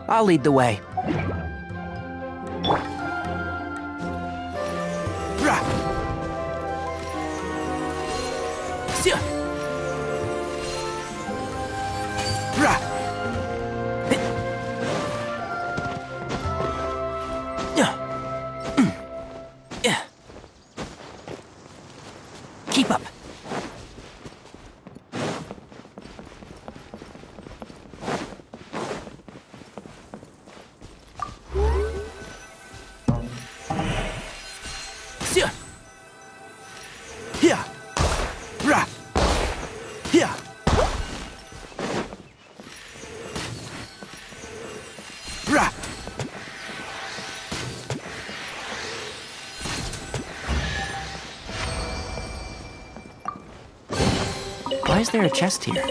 I'll lead the way. Keep up. Why is there a chest here?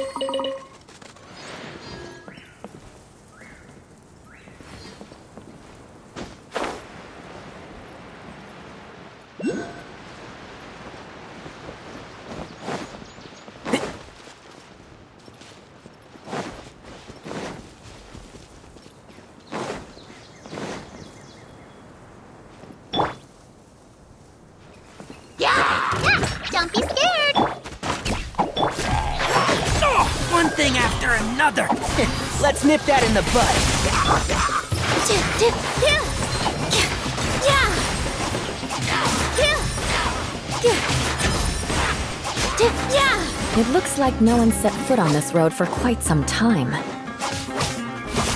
Don't be scared! One thing after another! Let's nip that in the bud! It looks like no one set foot on this road for quite some time.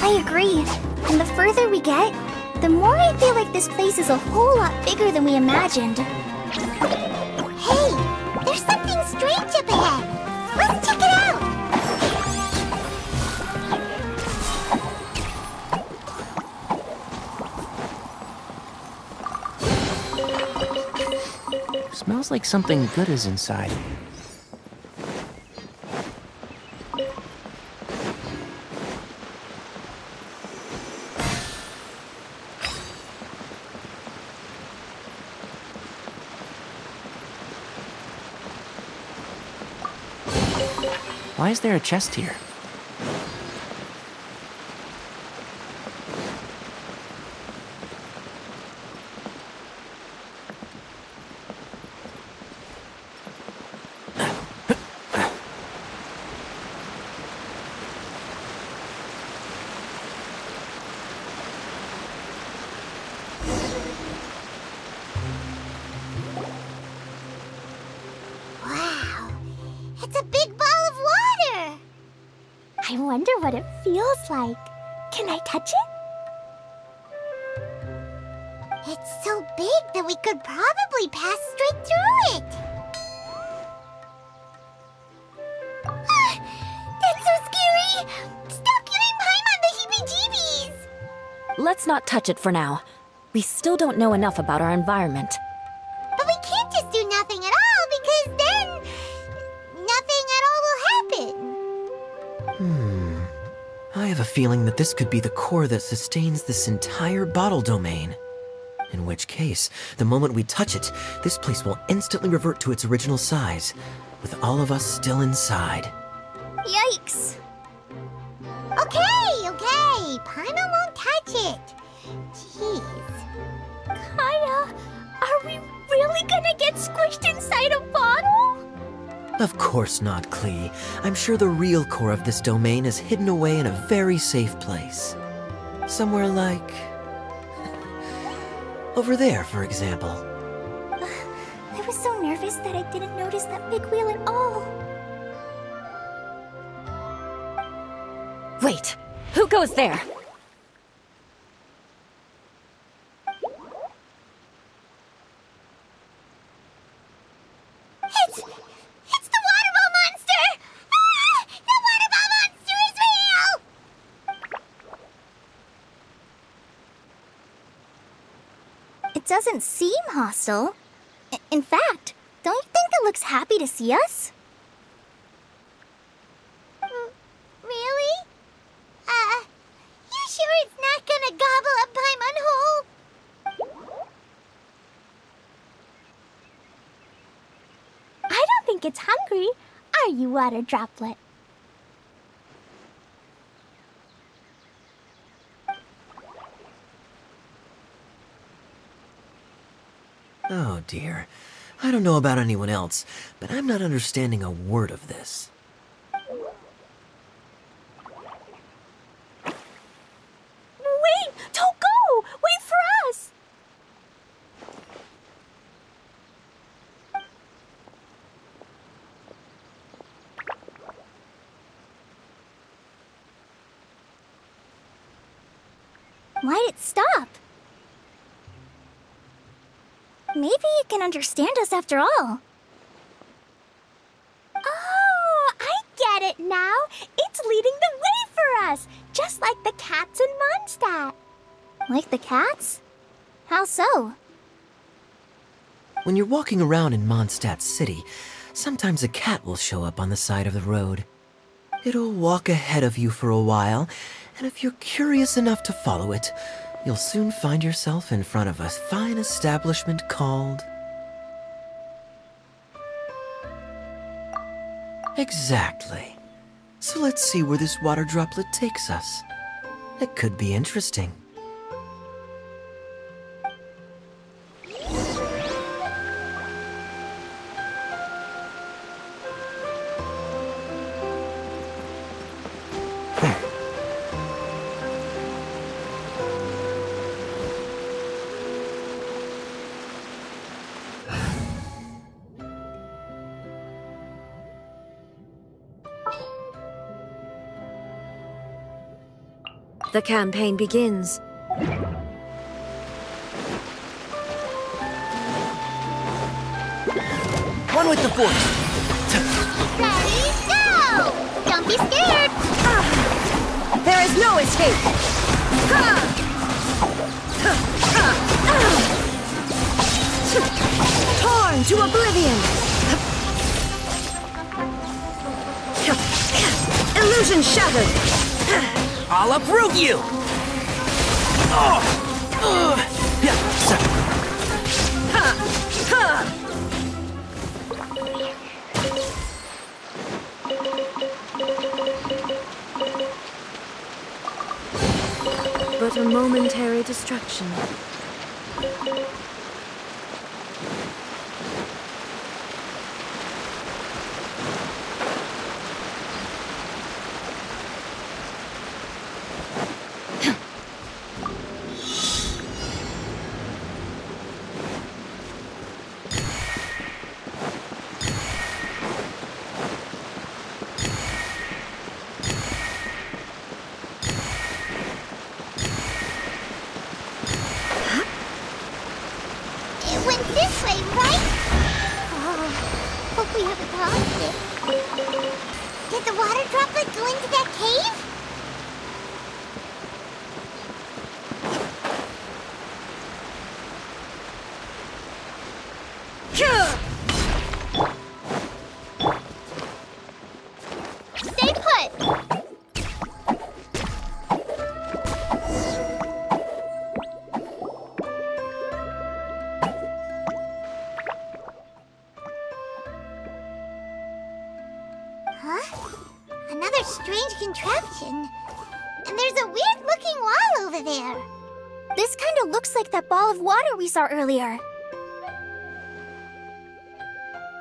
I agree. And the further we get, the more I feel like this place is a whole lot bigger than we imagined. Hey! There's something strange up ahead! Let's check it out! Smells like something good is inside. Why is there a chest here? Wow! It's a big ball of water! I wonder what it feels like. Can I touch it? It's so big that we could probably pass straight through it! That's so scary! Stop giving Paimon the heebie-jeebies! Let's not touch it for now. We still don't know enough about our environment. But we can't just do nothing at all, because then nothing at all will happen. I have a feeling that this could be the core that sustains this entire bottle domain. In which case, the moment we touch it, this place will instantly revert to its original size. with all of us still inside. Yikes. Okay. Paimon won't touch it. Jeez. Kaya, are we really gonna get squished inside a bottle? Of course not, Klee. I'm sure the real core of this domain is hidden away in a very safe place. Somewhere like... over there, for example. I was so nervous that I didn't notice that big wheel at all. Wait, who goes there? It's the water ball monster! Ah! The water ball monster is real! It doesn't seem hostile. In fact, don't you think it looks happy to see us? Really? You sure it's not gonna gobble up Paimon whole? I don't think it's hungry. Are you, water droplet? Oh dear. I don't know about anyone else, but I'm not understanding a word of this. Wait! Don't go! Wait for us! Why'd it stop? Maybe it can understand us after all. Oh, I get it now. It's leading the way for us, just like the cats in Mondstadt. Like the cats? How so? When you're walking around in Mondstadt City, sometimes a cat will show up on the side of the road. It'll walk ahead of you for a while, and if you're curious enough to follow it, you'll soon find yourself in front of a fine establishment called... Exactly. So let's see where this water droplet takes us. It could be interesting. The campaign begins. One with the force! Ready, go! Don't be scared! There is no escape! Torn to oblivion! Illusion shattered! I'll uproot you! But a momentary distraction. It went this way, right? Oh, hope we haven't lost it. Did the water droplet go into that cave? Stay put! Huh? Another strange contraption. And there's a weird-looking wall over there. This kind of looks like that ball of water we saw earlier.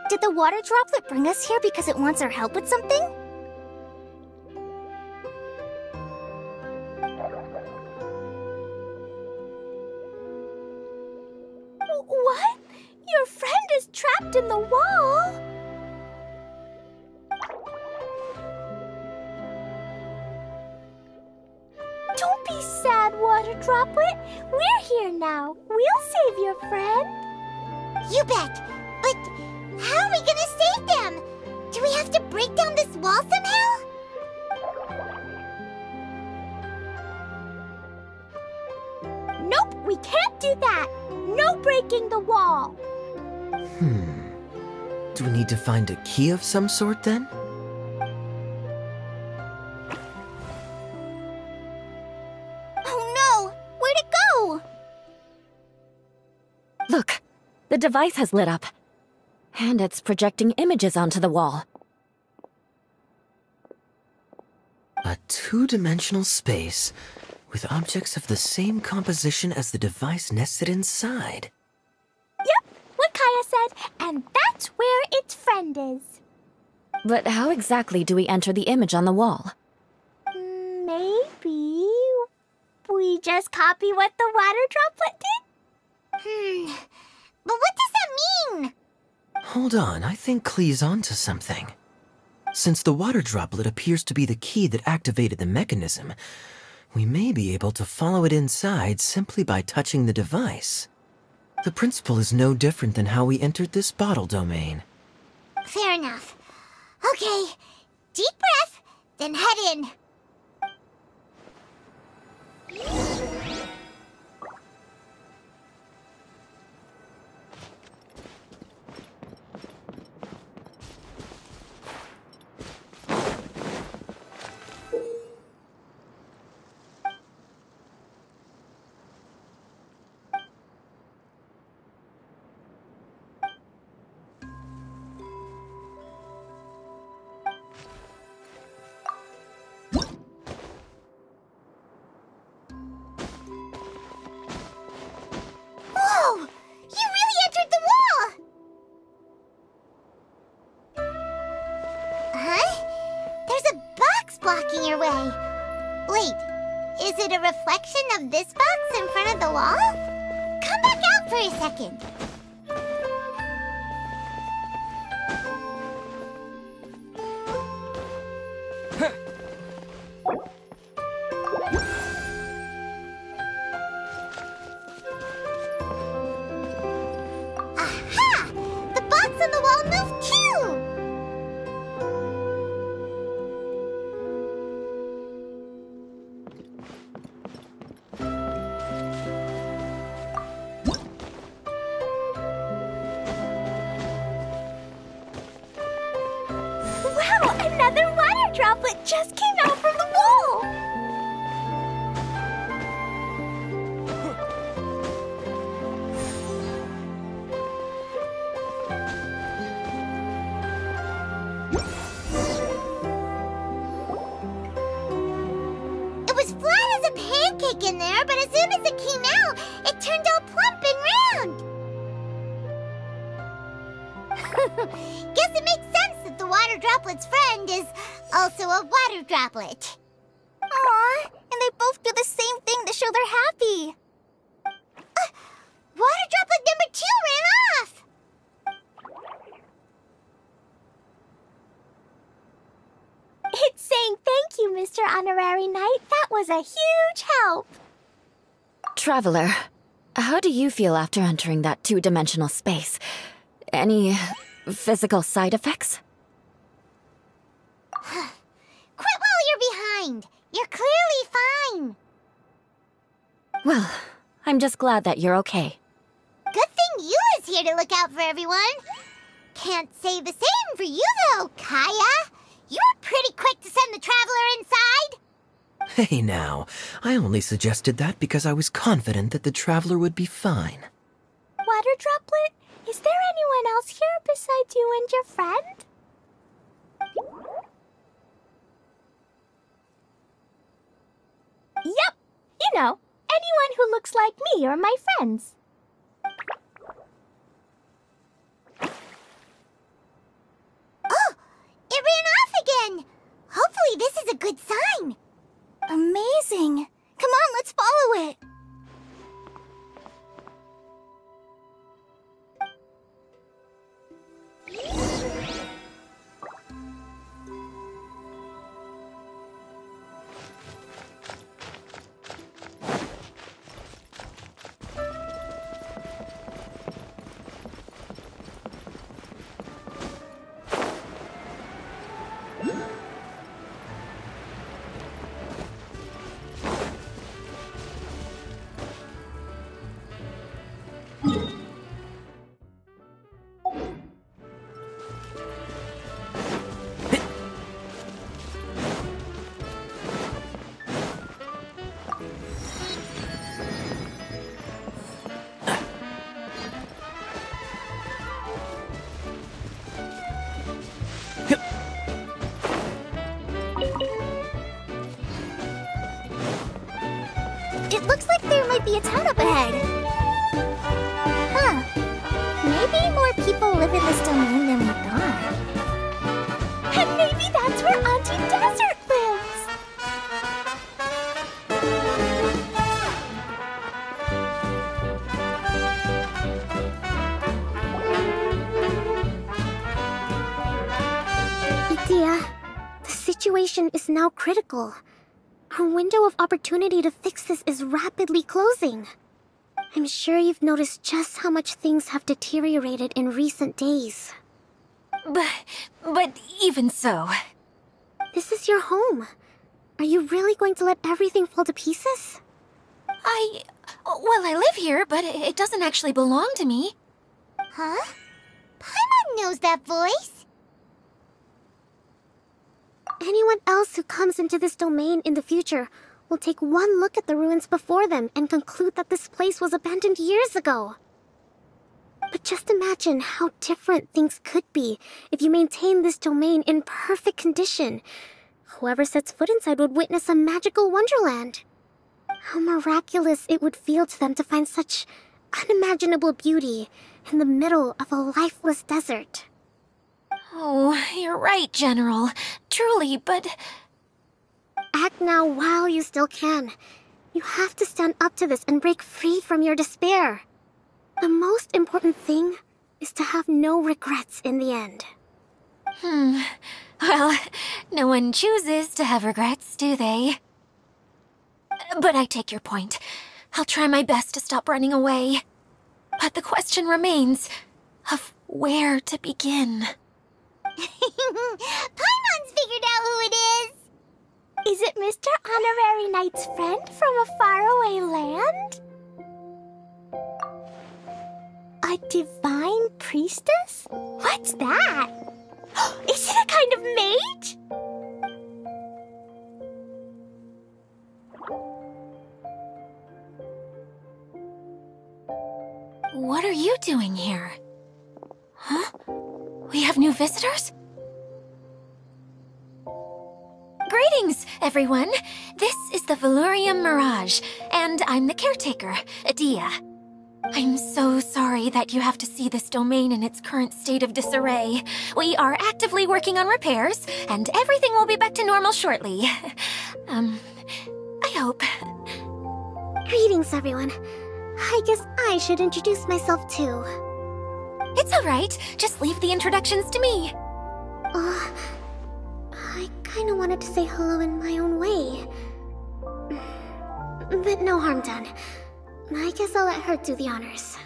Did the water droplet bring us here because it wants our help with something? What? Your friend is trapped in the wall? Don't be sad, Water Droplet. We're here now. We'll save your friend. You bet. But how are we gonna save them? Do we have to break down this wall somehow? Nope, we can't do that. No breaking the wall. Do we need to find a key of some sort then? Oh no! Where'd it go? Look, the device has lit up. And it's projecting images onto the wall. A two-dimensional space with objects of the same composition as the device nested inside. Yep, what Kaya said, and that's where its friend is. But how exactly do we enter the image on the wall? Maybe we just copy what the water droplet did? But what does that mean? Hold on, I think Klee's onto something. Since the water droplet appears to be the key that activated the mechanism, we may be able to follow it inside simply by touching the device. The principle is no different than how we entered this bottle domain. Fair enough. Okay, deep breath, then head in. Whoa! You really entered the wall! Huh? There's a box blocking your way. Wait, is it a reflection of this box in front of the wall? Come back out for a second. Aha! The box on the wall moved too! Wow, another water droplet just came out from the wall! It was flat as a pancake in there, but as soon as it came out, it turned all plump and round. Guess it makes sense that the water droplet's friend is also a water droplet. Aw, and they both do the same thing to show they're happy. Water droplet number 2 ran off. It's saying thank you, Mr. Honorary Knight. That was a huge help. Traveler, how do you feel after entering that two-dimensional space? Any physical side effects? Quit while you're behind. You're clearly fine. Well, I'm just glad that you're okay. Good thing you is here to look out for everyone. Can't say the same for you, though, Kaya. You were pretty quick to send the traveler inside. Hey now, I only suggested that because I was confident that the traveler would be fine. Water droplet, is there anyone else here besides you and your friend? who looks like me or my friends. Oh, it ran off again! Hopefully this is a good sign. Amazing! Come on, let's follow it! It looks like there might be a town up ahead. Huh. Maybe more people live in this domain than we thought. And maybe that's where Auntie Desert lives! Idea, the situation is now critical. Our window of opportunity to fix this is rapidly closing. I'm sure you've noticed just how much things have deteriorated in recent days. But even so... This is your home. Are you really going to let everything fall to pieces? Well, I live here, but it doesn't actually belong to me. Huh? Paimon knows that voice. Anyone else who comes into this domain in the future will take one look at the ruins before them and conclude that this place was abandoned years ago. But just imagine how different things could be if you maintain this domain in perfect condition. Whoever sets foot inside would witness a magical wonderland. How miraculous it would feel to them to find such unimaginable beauty in the middle of a lifeless desert. Oh, you're right, General. Truly, but... Act now while you still can. You have to stand up to this and break free from your despair. The most important thing is to have no regrets in the end. Well, no one chooses to have regrets, do they? But I take your point. I'll try my best to stop running away. But the question remains of where to begin. Paimon's figured out who it is! Is it Mr. Honorary Knight's friend from a faraway land? A divine priestess? What's that? Is it a kind of mage? What are you doing here? Huh? We have new visitors? Greetings, everyone! This is the Valurium Mirage, and I'm the caretaker, Adia. I'm so sorry that you have to see this domain in its current state of disarray. We are actively working on repairs, and everything will be back to normal shortly. I hope. Greetings, everyone. I guess I should introduce myself too. It's alright, just leave the introductions to me. I kinda wanted to say hello in my own way. But no harm done. I guess I'll let her do the honors.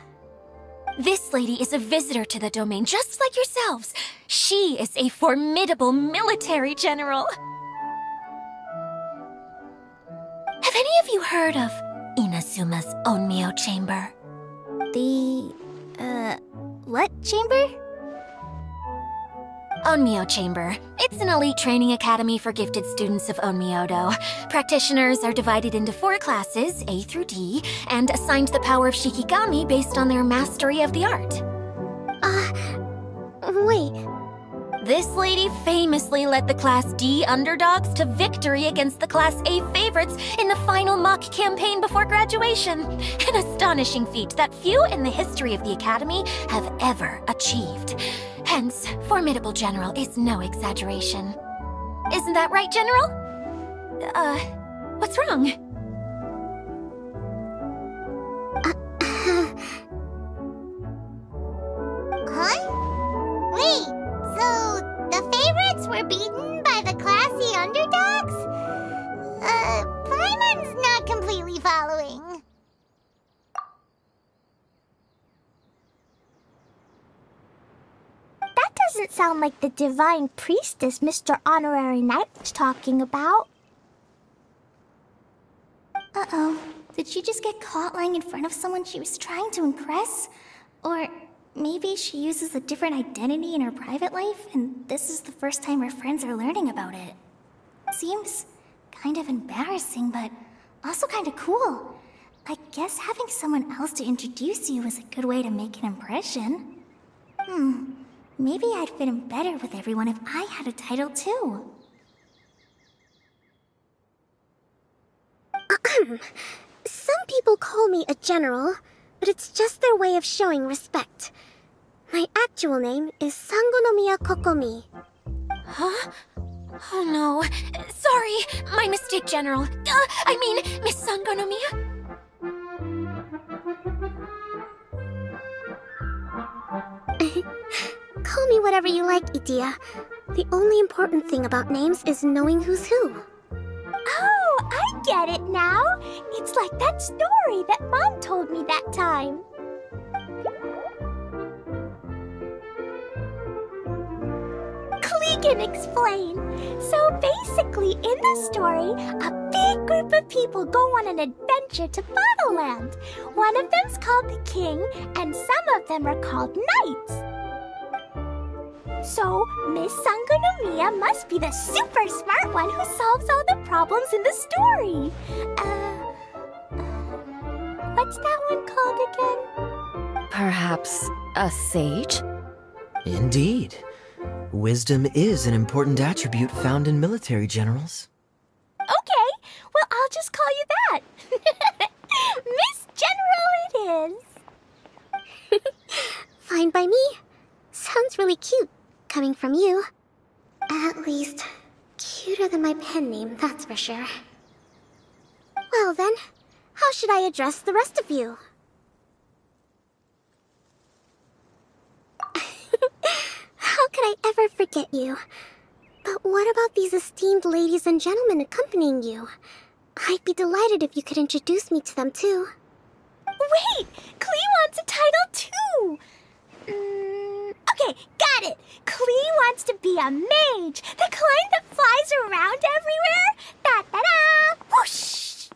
This lady is a visitor to the domain, just like yourselves. She is a formidable military general. Have any of you heard of Inazuma's Onmyo Chamber? What chamber? Onmyo Chamber. It's an elite training academy for gifted students of Onmyodo. Practitioners are divided into 4 classes, A through D, and assigned the power of Shikigami based on their mastery of the art. Wait. This lady famously led the Class D underdogs to victory against the Class A favorites in the final mock campaign before graduation. An astonishing feat that few in the history of the Academy have ever achieved. Hence, formidable general is no exaggeration. Isn't that right, General? What's wrong? Huh? Wait, so the favorites were beaten by the classy underdogs? Paimon's not completely following. That doesn't sound like the divine priestess Mr. Honorary Knight was talking about. Uh-oh. Did she just get caught lying in front of someone she was trying to impress? Or maybe she uses a different identity in her private life, and this is the first time her friends are learning about it. Seems kind of embarrassing, but also kind of cool. I guess having someone else to introduce you is a good way to make an impression. Maybe I'd fit in better with everyone if I had a title too. Some people call me a general, but it's just their way of showing respect. My actual name is Sangonomiya Kokomi. Huh? Oh no. Sorry, my mistake, General. I mean, Miss Sangonomiya. Call me whatever you like, Itia. The only important thing about names is knowing who's who. Oh, I get it now. It's like that story that Mom told me that time. Klee can explain. So basically, in the story, a big group of people go on an adventure to Bottleland. One of them's called the King, and some of them are called Knights. So, Miss Sangonomiya must be the super smart one who solves all the problems in the story. What's that one called again? Perhaps a sage? Indeed. Wisdom is an important attribute found in military generals. Okay, well, I'll just call you that. Miss General it is. Fine by me. Sounds really cute, coming from you. At least, cuter than my pen name, that's for sure. Well then, how should I address the rest of you? How could I ever forget you? But what about these esteemed ladies and gentlemen accompanying you? I'd be delighted if you could introduce me to them too. Wait, Klee wants a title too. Okay, got it. Klee wants to be a mage, the kind that flies around everywhere. Da-da-da! Whoosh!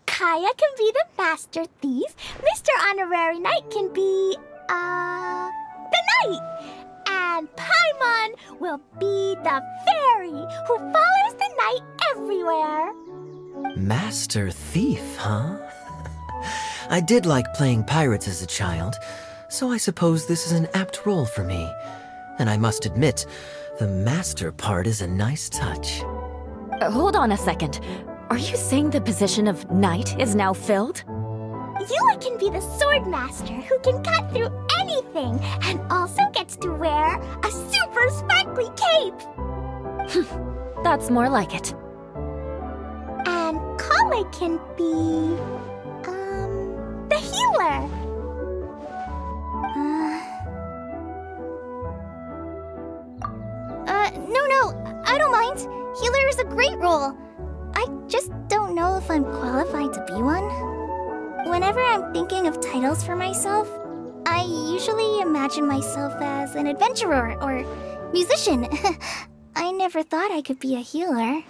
Kaya can be the master thief. Mr. Honorary Knight can be, the knight. And Paimon will be the fairy who follows the knight everywhere. Master Thief, huh? I did like playing pirates as a child, so I suppose this is an apt role for me. And I must admit, the master part is a nice touch. Hold on a second. Are you saying the position of knight is now filled? Yula can be the sword master who can cut through anything and also gets to wear a super sparkly cape. That's more like it. And Kale can be, the healer. No, I don't mind. Healer is a great role. I just don't know if I'm qualified to be one. Whenever I'm thinking of titles for myself, I usually imagine myself as an adventurer or musician. I never thought I could be a healer.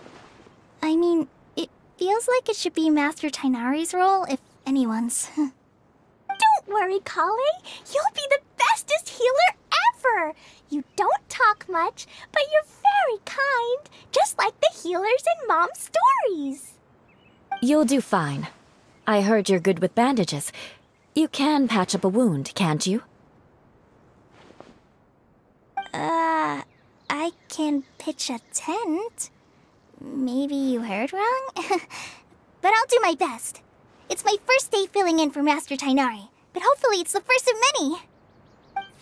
I mean, it feels like it should be Master Tainari's role, if anyone's. Don't worry, Kale. You'll be the bestest healer ever. You don't talk much, but you're very kind, just like the healers in Mom's stories. You'll do fine. I heard you're good with bandages. You can patch up a wound, can't you? can pitch a tent. Maybe you heard wrong? But I'll do my best. It's my first day filling in for Master Tainari, but hopefully it's the first of many.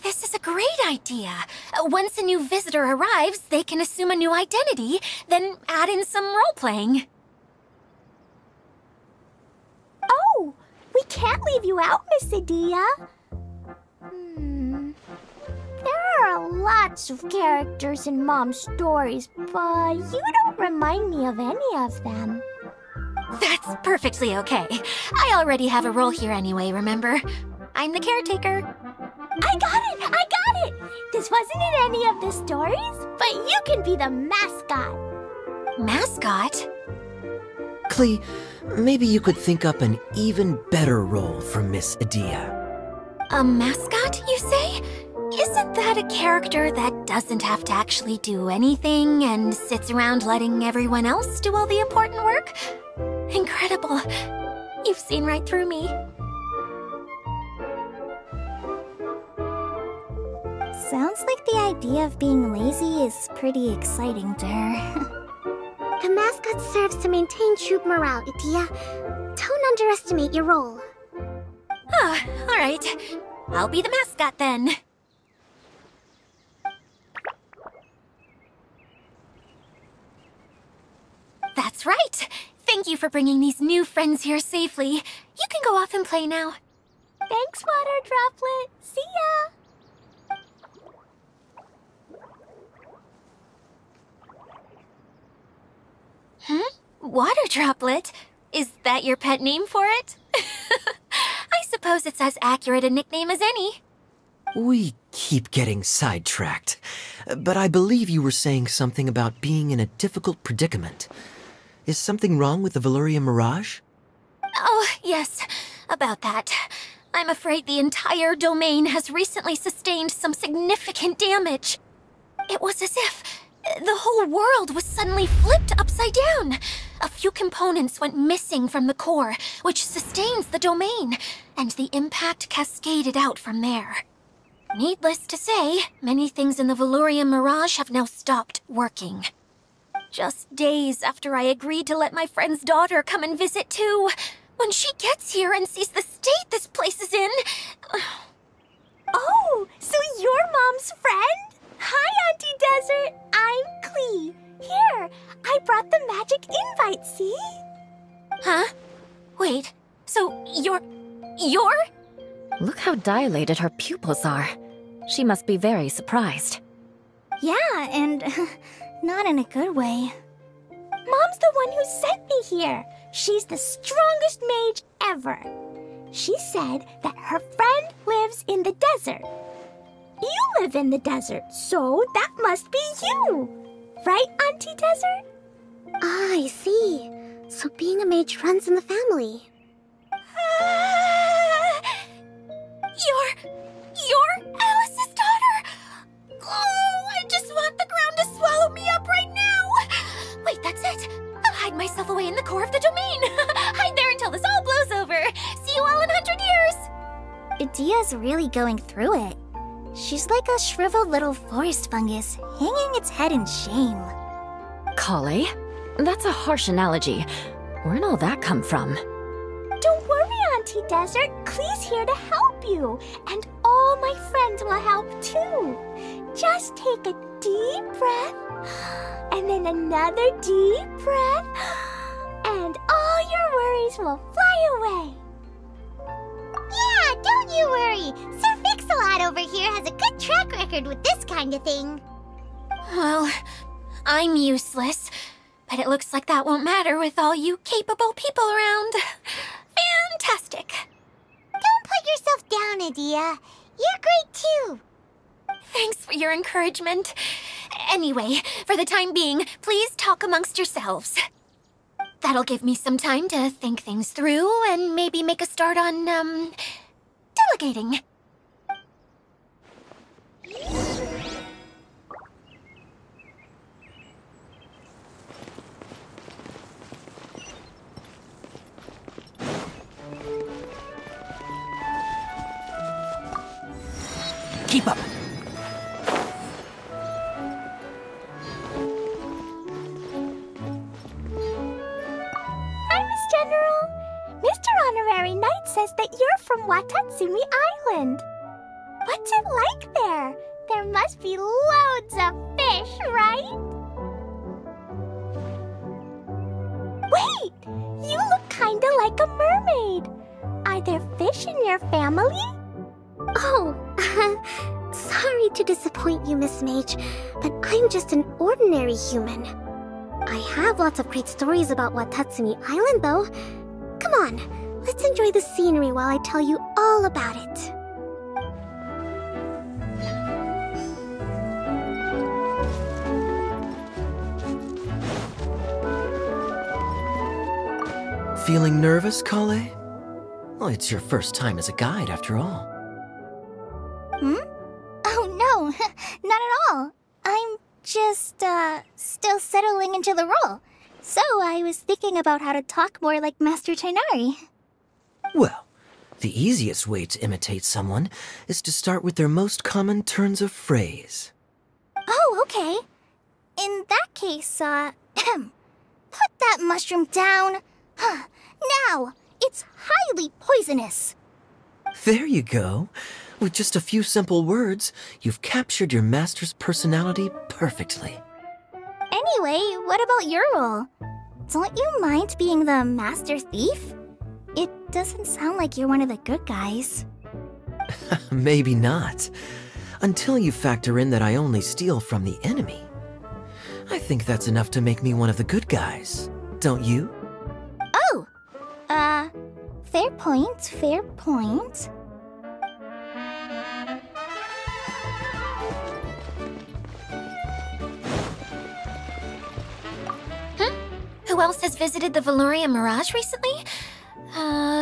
This is a great idea. Once a new visitor arrives, they can assume a new identity, then add in some role-playing. Oh, we can't leave you out, Miss Adia. There are lots of characters in Mom's stories, but you don't remind me of any of them. That's perfectly okay. I already have a role here anyway, remember? I'm the caretaker. I got it! I got it! This wasn't in any of the stories, but you can be the mascot. Mascot? Klee, maybe you could think up an even better role for Miss Adia. A mascot, you say? Isn't that a character that doesn't have to actually do anything and sits around letting everyone else do all the important work? Incredible. You've seen right through me. Sounds like the idea of being lazy is pretty exciting to her. The mascot serves to maintain troop morale, Adia. Don't underestimate your role. Ah, all right. I'll be the mascot then. That's right. Thank you for bringing these new friends here safely. You can go off and play now. Thanks, Water Droplet. See ya! Water Droplet? Is that your pet name for it? I suppose it's as accurate a nickname as any. We keep getting sidetracked, but I believe you were saying something about being in a difficult predicament. Is something wrong with the Veluria Mirage? Oh, yes, about that. I'm afraid the entire domain has recently sustained some significant damage. It was as if the whole world was suddenly flipped upside down. A few components went missing from the core, which sustains the domain, and the impact cascaded out from there. Needless to say, many things in the Veluria Mirage have now stopped working. Just days after I agreed to let my friend's daughter come and visit too, when she gets here and sees the state this place is in... Oh, so you're Mom's friend? Hi, Auntie Desert. I'm Klee. Here, I brought the magic invite, see? Huh? Wait, so you're... Look how dilated her pupils are. She must be very surprised. Yeah, and not in a good way. Mom's the one who sent me here. She's the strongest mage ever. She said that her friend lives in the desert. You live in the desert, so that must be you. Right, Auntie Desert? Ah, I see. So being a mage runs in the family. You're Alice's daughter? Oh, I just want the ground to swallow me up right now. Wait, that's it. I'll hide myself away in the core of the domain. Hide there until this all blows over. See you all in 100 years. Adia's really going through it. She's like a shriveled little forest fungus, hanging its head in shame. Kale? That's a harsh analogy. Where'd all that come from? Don't worry, Auntie Desert. Klee's here to help you. And all my friends will help too. Just take a deep breath. And then another deep breath. And all your worries will fly away. Yeah, don't you worry. Sir Fix-a-Lot over here has a good track record with this kind of thing. Well, I'm useless, but it looks like that won't matter with all you capable people around. Fantastic. Don't put yourself down, Adia. You're great too. Thanks for your encouragement. Anyway, for the time being, please talk amongst yourselves. That'll give me some time to think things through and maybe make a start on, delegating. Keep up. says that you're from Watatsumi Island. What's it like there? There must be loads of fish, right? Wait! You look kinda like a mermaid. Are there fish in your family? Oh, sorry to disappoint you, Miss Mage, but I'm just an ordinary human. I have lots of great stories about Watatsumi Island, though. Come on, let's enjoy the scenery while I tell you all about it. Feeling nervous, Kale? Well, it's your first time as a guide, after all. Oh no, not at all. I'm just, still settling into the role. So I was thinking about how to talk more like Master Tighnari. Well, the easiest way to imitate someone is to start with their most common turns of phrase. Oh, okay. In that case, put that mushroom down. Now, it's highly poisonous. There you go. With just a few simple words, you've captured your master's personality perfectly. Anyway, what about your role? Don't you mind being the master thief? It doesn't sound like you're one of the good guys. Maybe not. Until you factor in that I only steal from the enemy. I think that's enough to make me one of the good guys, don't you? Oh! Fair point, fair point. Who else has visited the Veloria Mirage recently?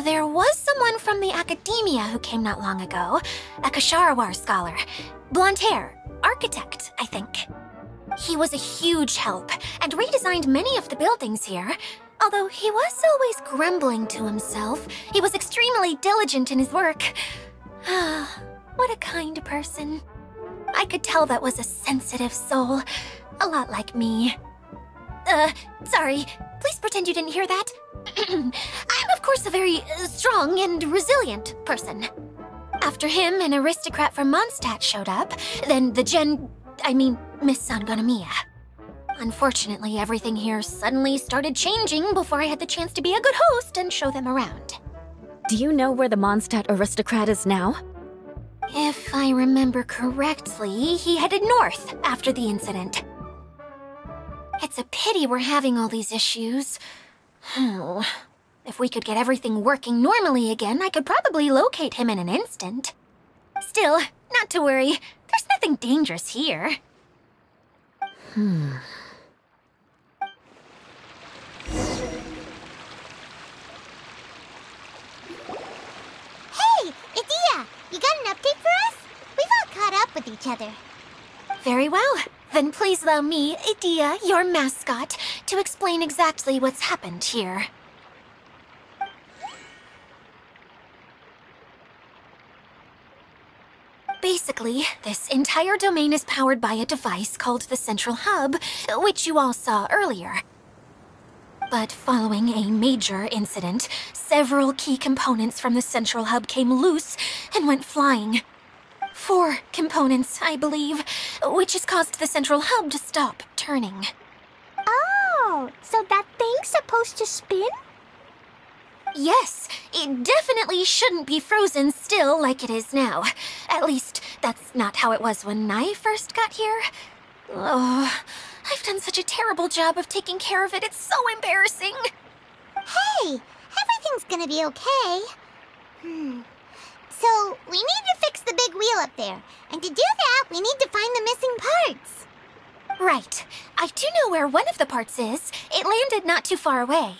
There was someone from the academia who came not long ago. A Kasharawar scholar. Blonde hair. Architect, I think. He was a huge help and redesigned many of the buildings here. Although he was always grumbling to himself, he was extremely diligent in his work. What a kind person. I could tell that was a sensitive soul. A lot like me. Sorry. Please pretend you didn't hear that. I'm, of course, a very strong and resilient person. After him, an aristocrat from Mondstadt showed up. Then Miss Sangonomiya. Unfortunately, everything here suddenly started changing before I had the chance to be a good host and show them around. Do you know where the Mondstadt aristocrat is now? If I remember correctly, he headed north after the incident. It's a pity we're having all these issues. If we could get everything working normally again, I could probably locate him in an instant. Still, not to worry. There's nothing dangerous here. Hey, Idia! You got an update for us? We've all caught up with each other. Very well. Then please allow me, Idia, your mascot, to explain exactly what's happened here. Basically, this entire domain is powered by a device called the Central Hub, which you all saw earlier. But following a major incident, several key components from the Central Hub came loose and went flying. 4 components, I believe, which has caused the Central Hub to stop turning. Oh, so that thing's supposed to spin? Yes, it definitely shouldn't be frozen still like it is now. At least, that's not how it was when I first got here. Oh, I've done such a terrible job of taking care of it, it's so embarrassing. Hey, everything's gonna be okay. So, we need to fix the big wheel up there. And to do that, we need to find the missing parts. Right. I do know where one of the parts is. It landed not too far away.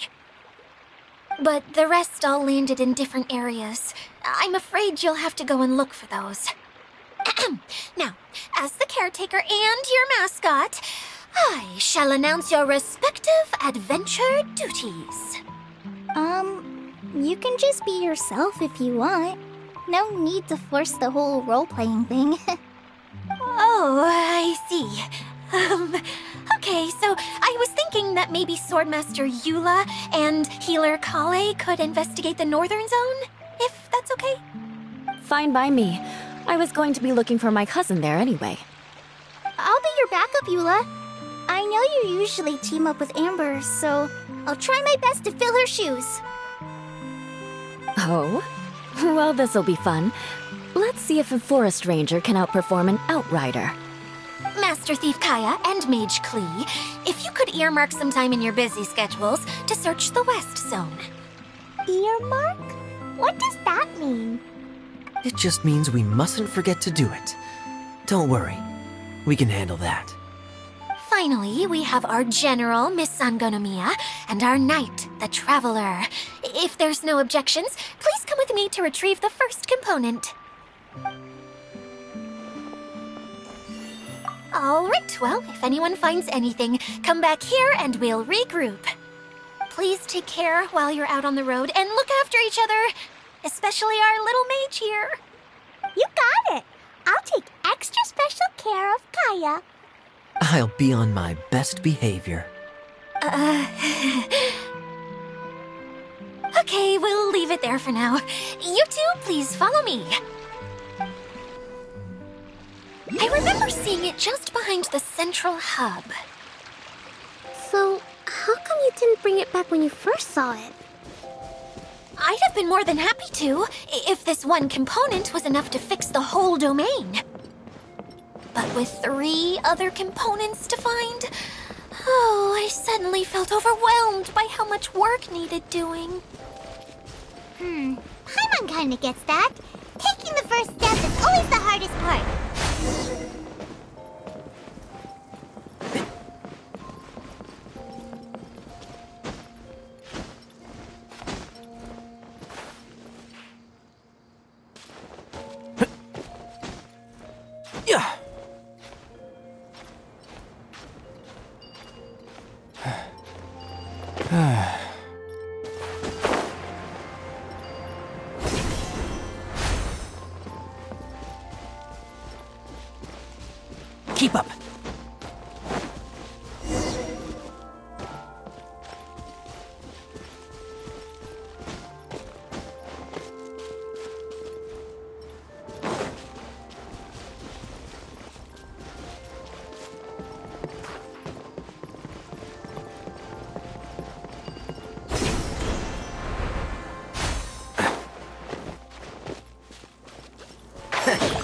But the rest all landed in different areas. I'm afraid you'll have to go and look for those. Now, as the caretaker and your mascot, I shall announce your respective adventure duties. You can just be yourself if you want. No need to force the whole role-playing thing. Oh, I see. Okay, so I was thinking that maybe Swordmaster Eula and Healer Kale could investigate the Northern Zone, that's okay? Fine by me. I was going to be looking for my cousin there anyway. I'll be your backup, Eula. I know you usually team up with Amber, so I'll try my best to fill her shoes. Oh? Well, this'll be fun. Let's see if a forest ranger can outperform an outrider. Master Thief Kaya and Mage Klee, if you could earmark some time in your busy schedules to search the West Zone. Earmark? What does that mean? It just means we mustn't forget to do it. Don't worry. We can handle that. Finally, we have our General, Miss Sangonomiya, and our Knight, the Traveler. If there's no objections, please come with me to retrieve the first component. Alright, well, if anyone finds anything, come back here and we'll regroup. Please take care while you're out on the road and look after each other, especially our little mage here. You got it! I'll take extra special care of Kaya. I'll be on my best behavior. Okay, we'll leave it there for now. You two, please follow me. I remember seeing it just behind the central hub. So, how come you didn't bring it back when you first saw it? I'd have been more than happy to, if this one component was enough to fix the whole domain. But with 3 other components to find, oh, I suddenly felt overwhelmed by how much work needed doing. Paimon kinda gets that. Taking the first step is always the hardest part. Yeah. Keep up.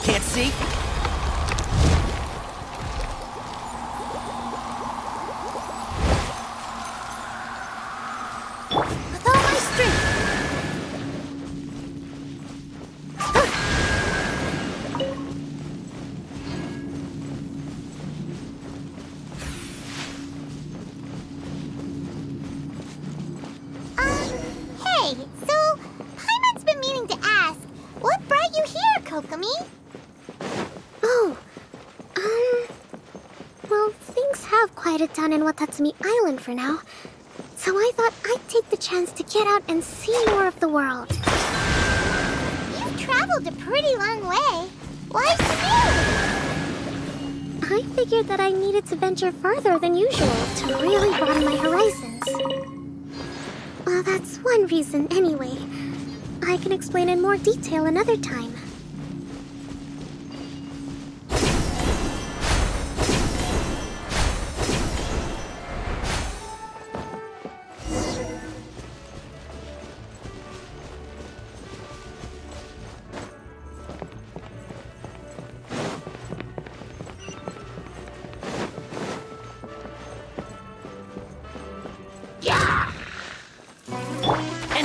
Can't see? With all my strength. Hey, so Paimon's been meaning to ask, what brought you here, Kokomi? Oh, well, things have quieted down in Watatsumi Island for now. So I thought I'd take the chance to get out and see more of the world. You've traveled a pretty long way. Why so? I figured that I needed to venture further than usual to really broaden my horizons. Well, that's one reason anyway. I can explain in more detail another time.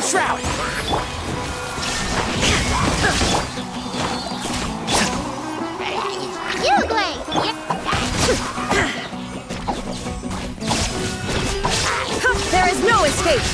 Shroud! You, Glaze! There is no escape!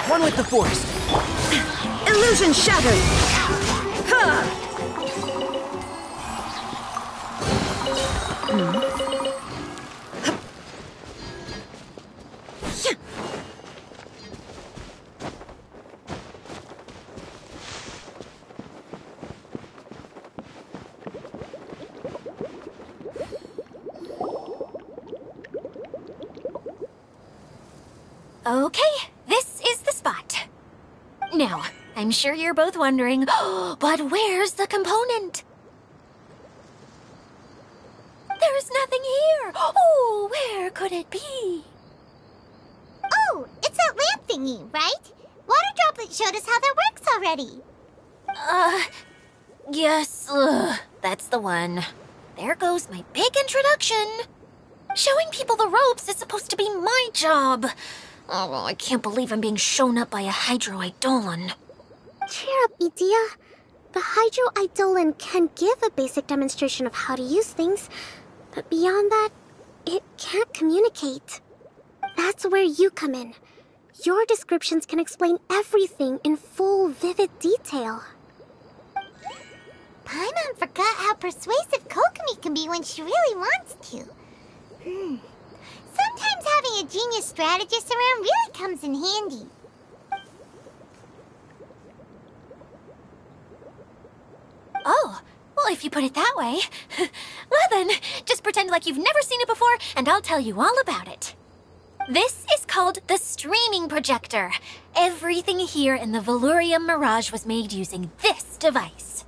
One with the forest. Illusion shattered! Okay, this is the spot. Now, I'm sure you're both wondering, but where's the component? There's nothing here. Oh, where could it be? Oh, it's that lamp thingy, right? Water Droplet showed us how that works already. Yes, that's the one. There goes my big introduction. Showing people the ropes is supposed to be my job. Oh, I can't believe I'm being shown up by a Hydro-Eidolon. Cheer up, Edea. The Hydro-Eidolon can give a basic demonstration of how to use things, but beyond that, it can't communicate. That's where you come in. Your descriptions can explain everything in full, vivid detail. Paimon forgot how persuasive Kokomi can be when she really wants to. Sometimes having a genius strategist around really comes in handy. Oh, well, if you put it that way. Well then, just pretend like you've never seen it before, and I'll tell you all about it. This is called the streaming projector. Everything here in the Velurium Mirage was made using this device.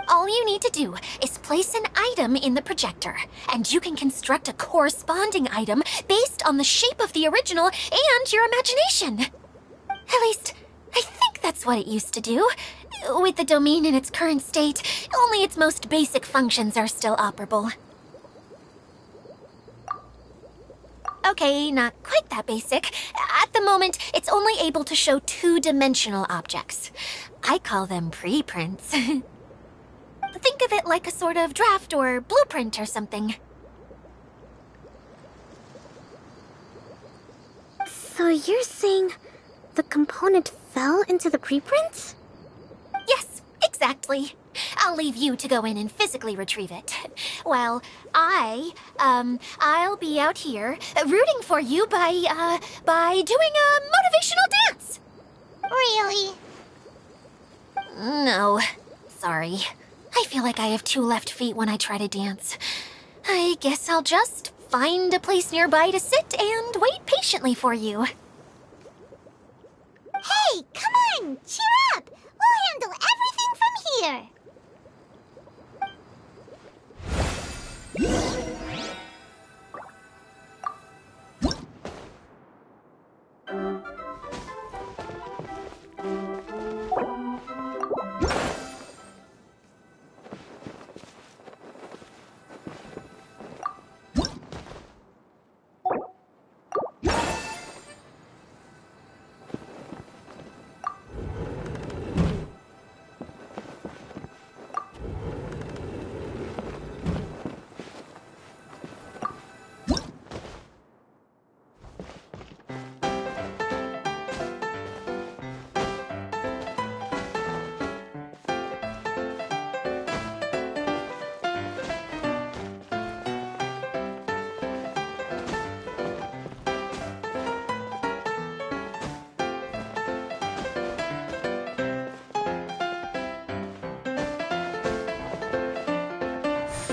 All you need to do is place an item in the projector, and you can construct a corresponding item based on the shape of the original and your imagination. At least, I think that's what it used to do. With the domain in its current state, only its most basic functions are still operable. Okay, not quite that basic. At the moment, it's only able to show two-dimensional objects. I call them preprints. Think of it like a sort of draft or blueprint or something. So you're saying the component fell into the preprint? Yes, exactly. I'll leave you to go in and physically retrieve it. Well, I'll be out here rooting for you by doing a motivational dance. Really? No, sorry. I feel like I have two left feet when I try to dance. I guess I'll just find a place nearby to sit and wait patiently for you. Hey, come on! Cheer up! We'll handle everything from here!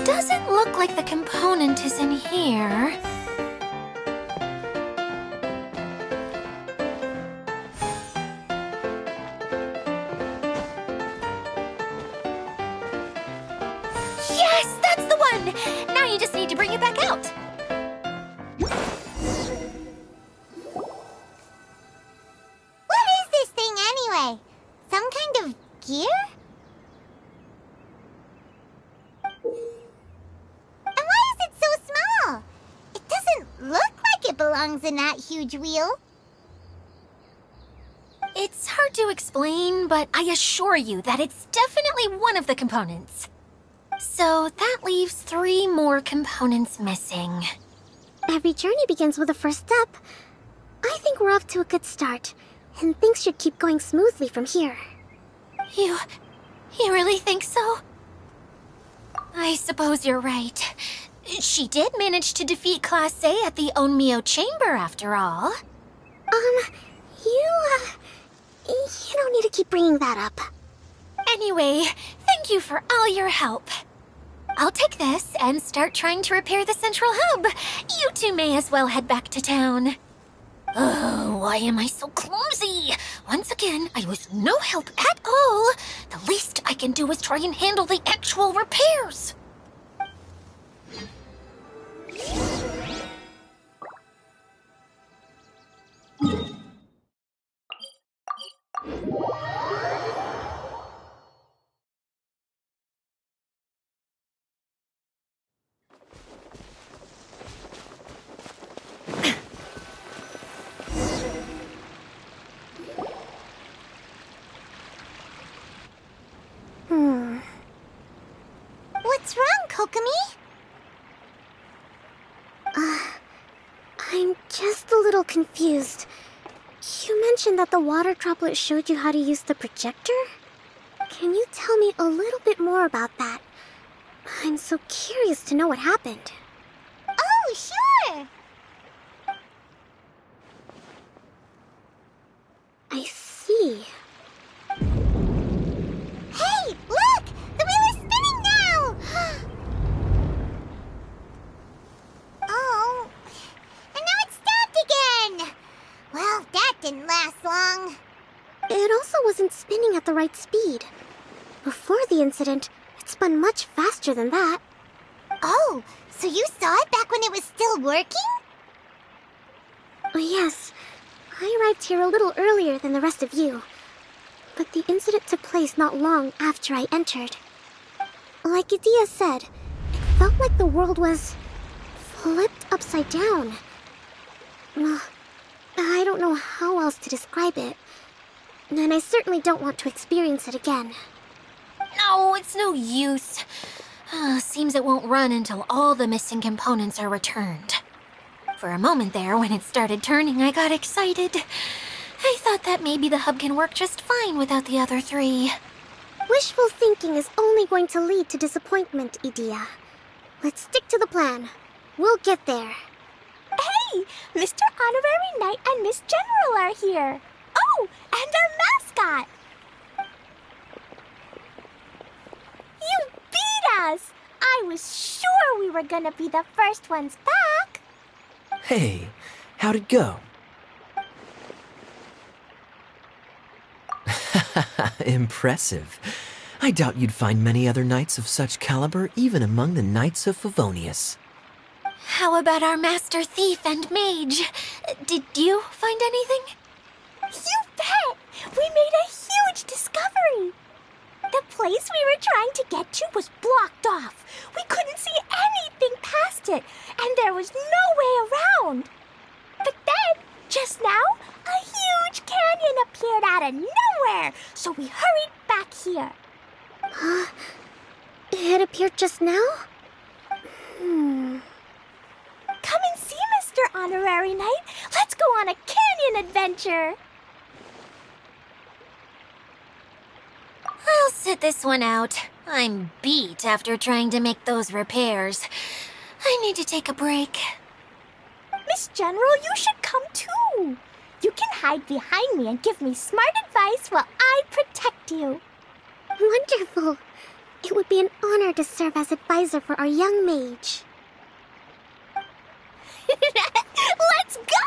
Doesn't look like the component is in here. Yes, that's the one! Now you just need to bring it back out. What is this thing anyway? Some kind of gear? And why is it so small? It doesn't look like it belongs in that huge wheel. It's hard to explain, but I assure you that it's definitely one of the components. So that leaves 3 more components missing. Every journey begins with a first step. I think we're off to a good start, and things should keep going smoothly from here. You really think so? I suppose you're right. She did manage to defeat Class A at the Onmyo Chamber, after all. You don't need to keep bringing that up. Anyway, thank you for all your help. I'll take this and start trying to repair the central hub. You two may as well head back to town. Oh, Why am I so clumsy? Once again, I was no help at all. The least I can do is try and handle the actual repairs. What's wrong, Kokomi? I'm just a little confused. You mentioned that the water droplet showed you how to use the projector? Can you tell me a little bit more about that? I'm so curious to know what happened. Oh, sure! I see. Hey, look! The wheel is spinning now! Oh, and now it's stopped again! Well, that didn't last long. It also wasn't spinning at the right speed. Before the incident, it spun much faster than that. Oh, so you saw it back when it was still working? Oh, yes. I arrived here a little earlier than the rest of you. But the incident took place not long after I entered. Like Idea said, it felt like the world was flipped upside down. Well, I don't know how else to describe it. And I certainly don't want to experience it again. No, it's no use. Seems it won't run until all the missing components are returned. For a moment there, when it started turning, I got excited. I thought that maybe the hub can work just fine without the other three. Wishful thinking is only going to lead to disappointment, Idea. Let's stick to the plan. We'll get there. Hey! Mr. Honorary Knight and Miss General are here. Oh, and our mascot! You beat us! I was sure we were gonna be the first ones back. Hey, how'd it go? Impressive. I doubt you'd find many other knights of such caliber even among the Knights of Favonius. How about our master thief and mage? Did you find anything? You bet! We made a huge discovery! The place we were trying to get to was blocked off. We couldn't see anything past it, and there was no way around. But then, just now, a huge canyon appeared out of nowhere, so we hurried back here. It appeared just now? Come and see, Mr. Honorary Knight. Let's go on a canyon adventure. I'll sit this one out. I'm beat after trying to make those repairs. I need to take a break. Miss General, you should come too. You can hide behind me and give me smart advice while I protect you. Wonderful. It would be an honor to serve as advisor for our young mage. Let's go!